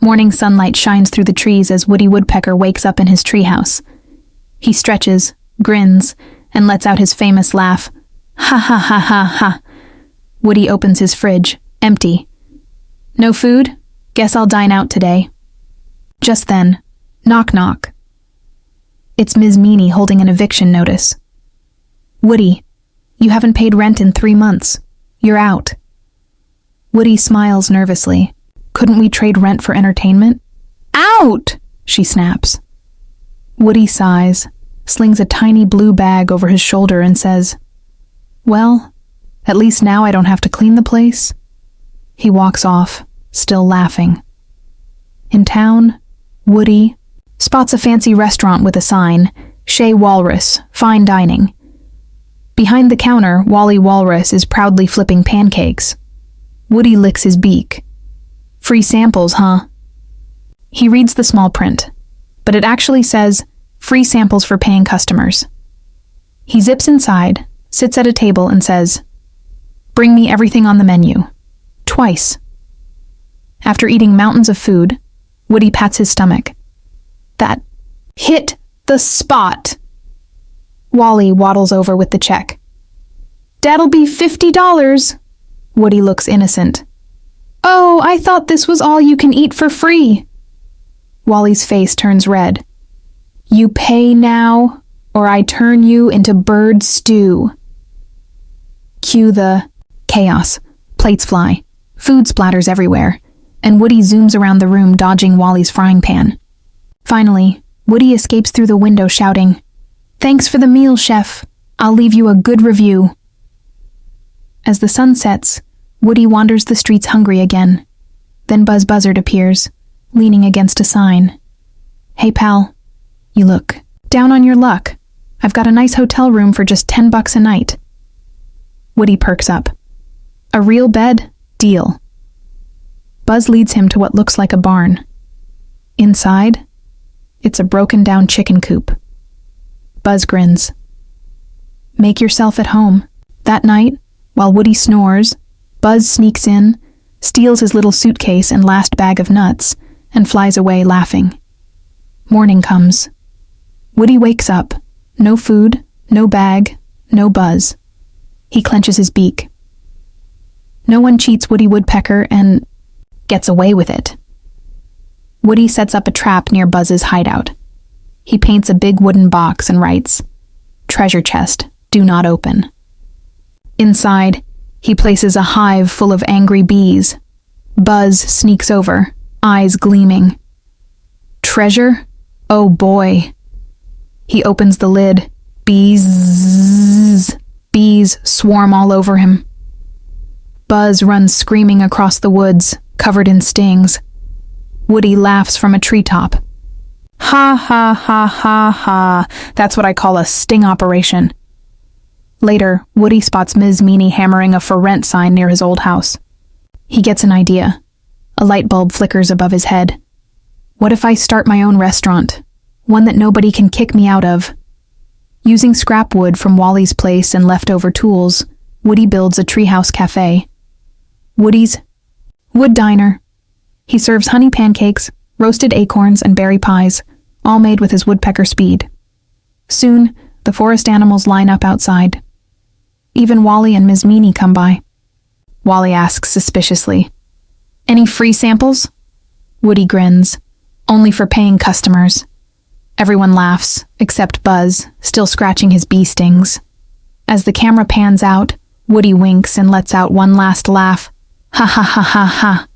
Morning sunlight shines through the trees as Woody Woodpecker wakes up in his treehouse. He stretches, grins, and lets out his famous laugh. Ha ha ha ha ha. Woody opens his fridge, empty. No food? Guess I'll dine out today. Just then, knock knock. It's Ms. Meany holding an eviction notice. Woody, you haven't paid rent in 3 months. You're out. Woody smiles nervously. Couldn't we trade rent for entertainment? Out! She snaps. Woody sighs, slings a tiny blue bag over his shoulder and says, Well, at least now I don't have to clean the place. He walks off, still laughing. In town, Woody spots a fancy restaurant with a sign, Wally Walrus, Fine Dining. Behind the counter, Wally Walrus is proudly flipping pancakes. Woody licks his beak. Free samples, huh? He reads the small print, but it actually says, free samples for paying customers. He zips inside, sits at a table and says, Bring me everything on the menu. Twice. After eating mountains of food, Woody pats his stomach. That hit the spot. Wally waddles over with the check. That'll be $50. Woody looks innocent. Oh, I thought this was all you can eat for free. Wally's face turns red. You pay now, or I turn you into bird stew. Cue the chaos. Plates fly. Food splatters everywhere, and Woody zooms around the room dodging Wally's frying pan. Finally, Woody escapes through the window shouting, Thanks for the meal, chef. I'll leave you a good review. As the sun sets, Woody wanders the streets hungry again. Then Buzz Buzzard appears, leaning against a sign. Hey pal, you look down on your luck. I've got a nice hotel room for just $10 a night. Woody perks up. A real bed? Deal. Buzz leads him to what looks like a barn. Inside, it's a broken-down chicken coop. Buzz grins. Make yourself at home. That night, while Woody snores, Buzz sneaks in, steals his little suitcase and last bag of nuts, and flies away laughing. Morning comes. Woody wakes up. No food, no bag, no Buzz. He clenches his beak. No one cheats Woody Woodpecker and gets away with it. Woody sets up a trap near Buzz's hideout. He paints a big wooden box and writes, Treasure chest, do not open. Inside, he places a hive full of angry bees. Buzz sneaks over, eyes gleaming. Treasure? Oh boy. He opens the lid. Bees swarm all over him. Buzz runs screaming across the woods, covered in stings. Woody laughs from a treetop. Ha ha ha ha ha, that's what I call a sting operation. Later, Woody spots Ms. Meany hammering a for rent sign near his old house. He gets an idea. A light bulb flickers above his head. What if I start my own restaurant? One that nobody can kick me out of. Using scrap wood from Wally's place and leftover tools, Woody builds a treehouse cafe. Woody's Wood Diner. He serves honey pancakes, roasted acorns, and berry pies, all made with his woodpecker speed. Soon, the forest animals line up outside. Even Wally and Ms. Meany come by. Wally asks suspiciously, Any free samples? Woody grins. Only for paying customers. Everyone laughs, except Buzz, still scratching his bee stings. As the camera pans out, Woody winks and lets out one last laugh. Ha ha ha ha ha.